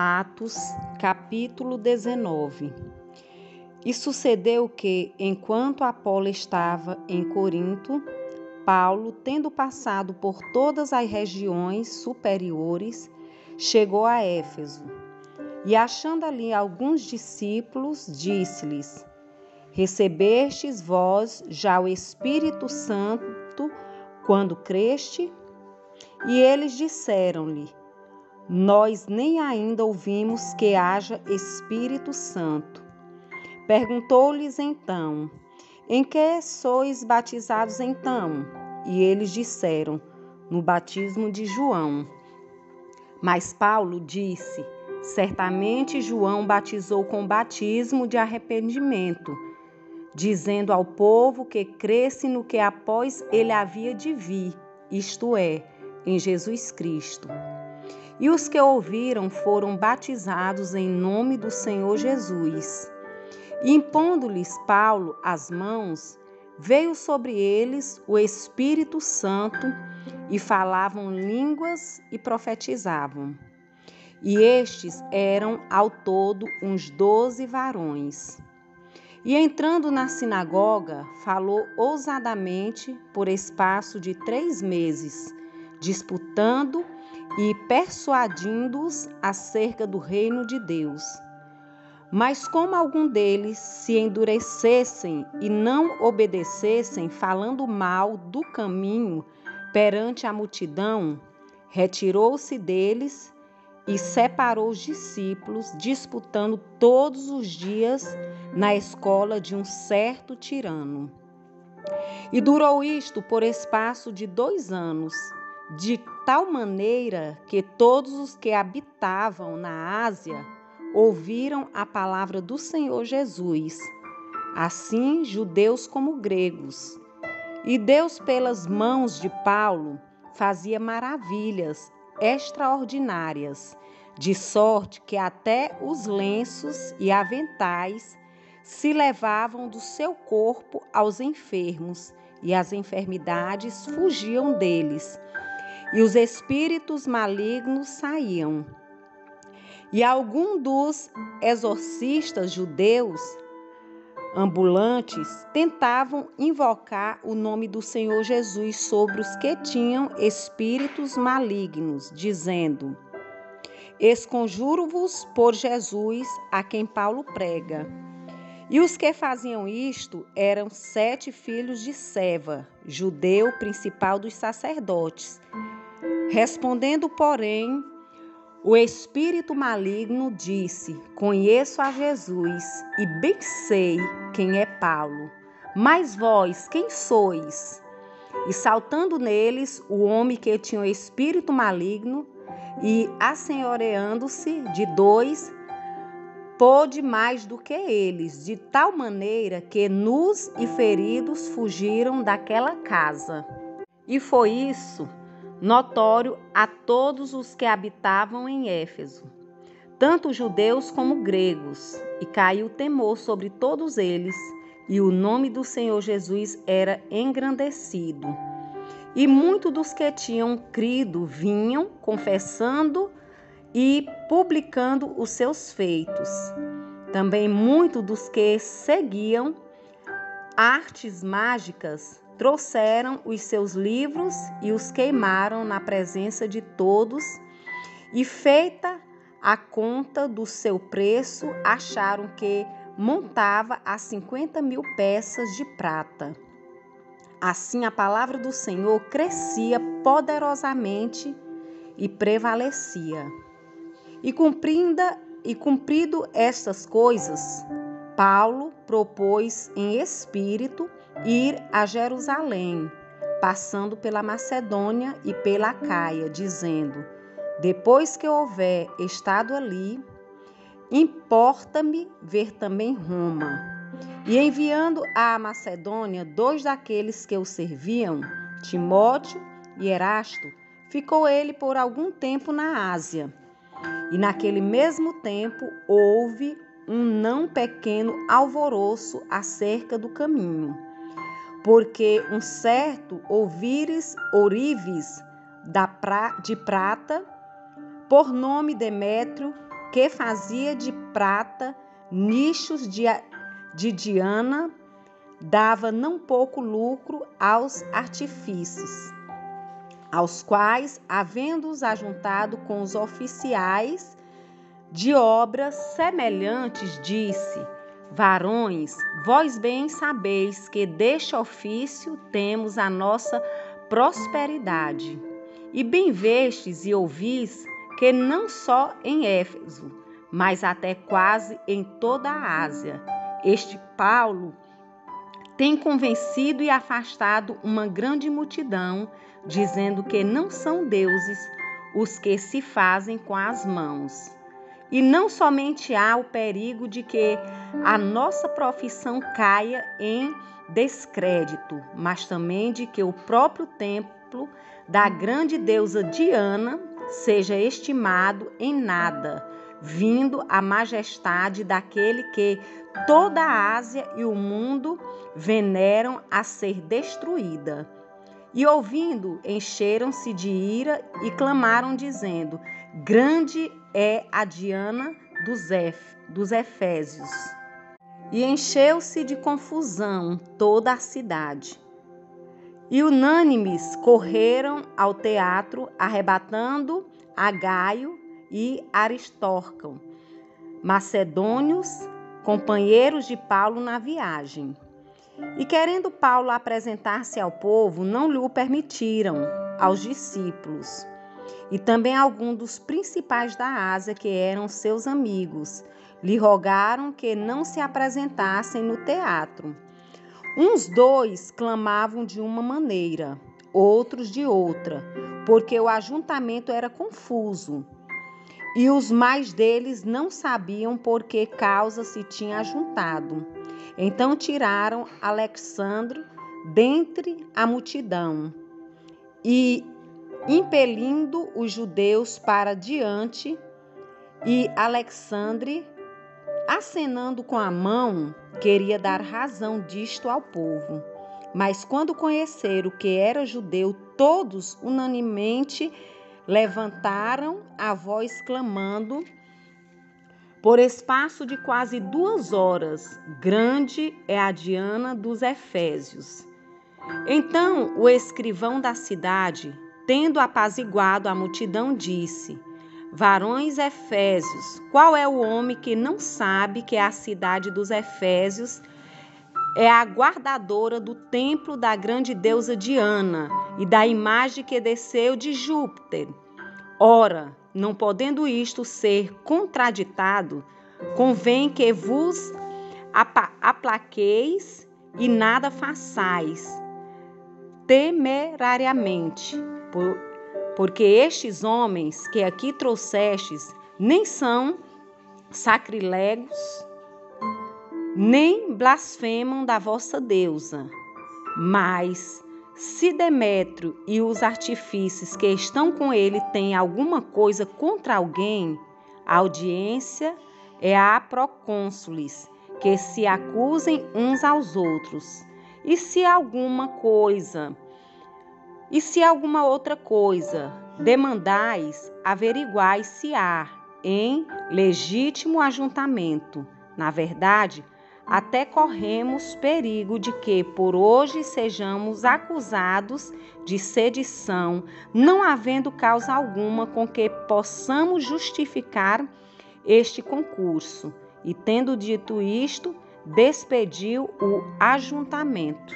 Atos, capítulo 19. E sucedeu que, enquanto Apolo estava em Corinto, Paulo, tendo passado por todas as regiões superiores, chegou a Éfeso. E achando ali alguns discípulos, disse-lhes: Recebestes vós já o Espírito Santo quando creste? E eles disseram-lhe: Nós nem ainda ouvimos que haja Espírito Santo. Perguntou-lhes então: Em que sois batizados então? E eles disseram: No batismo de João. Mas Paulo disse: Certamente João batizou com batismo de arrependimento, dizendo ao povo que cresce no que após ele havia de vir, isto é, em Jesus Cristo. E os que ouviram foram batizados em nome do Senhor Jesus. E impondo-lhes Paulo as mãos, veio sobre eles o Espírito Santo e falavam línguas e profetizavam. E estes eram ao todo uns 12 varões. E entrando na sinagoga, falou ousadamente por espaço de 3 meses, disputando e persuadindo-os acerca do reino de Deus. Mas como algum deles se endurecessem e não obedecessem, falando mal do caminho perante a multidão, retirou-se deles e separou os discípulos, disputando todos os dias na escola de um certo tirano. E durou isto por espaço de 2 anos, de tal maneira que todos os que habitavam na Ásia ouviram a palavra do Senhor Jesus, assim judeus como gregos. E Deus, pelas mãos de Paulo, fazia maravilhas extraordinárias, de sorte que até os lenços e aventais se levavam do seu corpo aos enfermos, e as enfermidades fugiam deles, e os espíritos malignos saíam. E algum dos exorcistas judeus ambulantes tentavam invocar o nome do Senhor Jesus sobre os que tinham espíritos malignos, dizendo: Esconjuro-vos por Jesus, a quem Paulo prega. E os que faziam isto eram 7 filhos de Seva, judeu principal dos sacerdotes. Respondendo, porém, o espírito maligno disse: Conheço a Jesus e bem sei quem é Paulo. Mas vós, quem sois? E saltando neles, o homem que tinha o espírito maligno e assenhoreando-se de 2, pôde mais do que eles, de tal maneira que nus e feridos fugiram daquela casa. E foi isso notório a todos os que habitavam em Éfeso, tanto judeus como gregos, e caiu temor sobre todos eles, e o nome do Senhor Jesus era engrandecido. E muitos dos que tinham crido vinham confessando e publicando os seus feitos. Também muitos dos que seguiam artes mágicas trouxeram os seus livros e os queimaram na presença de todos, e feita a conta do seu preço, acharam que montava a 50.000 peças de prata. Assim a palavra do Senhor crescia poderosamente e prevalecia. E cumprido estas coisas, Paulo propôs em espírito ir a Jerusalém, passando pela Macedônia e pela Acaia, dizendo: Depois que houver estado ali, importa-me ver também Roma. E enviando à Macedônia 2 daqueles que o serviam, Timóteo e Erasto, ficou ele por algum tempo na Ásia. E naquele mesmo tempo houve um não pequeno alvoroço acerca do caminho, porque um certo ourives de prata, por nome Demétrio, que fazia de prata nichos de Diana, dava não pouco lucro aos artífices, aos quais, havendo-os ajuntado com os oficiais de obras semelhantes, disse: varões, vós bem sabeis que deste ofício temos a nossa prosperidade. E bem vestes e ouvis que não só em Éfeso, mas até quase em toda a Ásia, este Paulo tem convencido e afastado uma grande multidão, dizendo que não são deuses os que se fazem com as mãos. E não somente há o perigo de que a nossa profissão caia em descrédito, mas também de que o próprio templo da grande deusa Diana seja estimado em nada, vindo a majestade daquele que toda a Ásia e o mundo veneram a ser destruída. E ouvindo, encheram-se de ira e clamaram, dizendo: grande é a Diana dos Efésios. E encheu-se de confusão toda a cidade. E unânimes correram ao teatro, arrebatando a Gaio e Aristarco, macedônios, companheiros de Paulo na viagem. E querendo Paulo apresentar-se ao povo, não lhe o permitiram aos discípulos. E também alguns dos principais da Ásia, que eram seus amigos, lhe rogaram que não se apresentassem no teatro. Uns dois clamavam de uma maneira, outros de outra, porque o ajuntamento era confuso. E os mais deles não sabiam por que causa se tinha ajuntado. Então tiraram Alexandre dentre a multidão e, impelindo os judeus para diante, e Alexandre, acenando com a mão, queria dar razão disto ao povo. Mas quando conheceram que era judeu, todos unanimemente levantaram a voz clamando por espaço de quase 2 horas: grande é a Diana dos Efésios. Então o escrivão da cidade, tendo apaziguado a multidão, disse: varões Efésios, qual é o homem que não sabe que a cidade dos Efésios é a guardadora do templo da grande deusa Diana e da imagem que desceu de Júpiter? Ora, não podendo isto ser contraditado, convém que vos aplaqueis e nada façais temerariamente, porque estes homens que aqui trouxestes nem são sacrilegos, nem blasfemam da vossa deusa. Mas se Demétrio e os artífices que estão com ele têm alguma coisa contra alguém, a audiência é a procônsules, que se acusem uns aos outros. E se alguma outra coisa demandais, averiguai se há em legítimo ajuntamento. Na verdade, até corremos perigo de que por hoje sejamos acusados de sedição, não havendo causa alguma com que possamos justificar este concurso. E tendo dito isto, despediu o ajuntamento.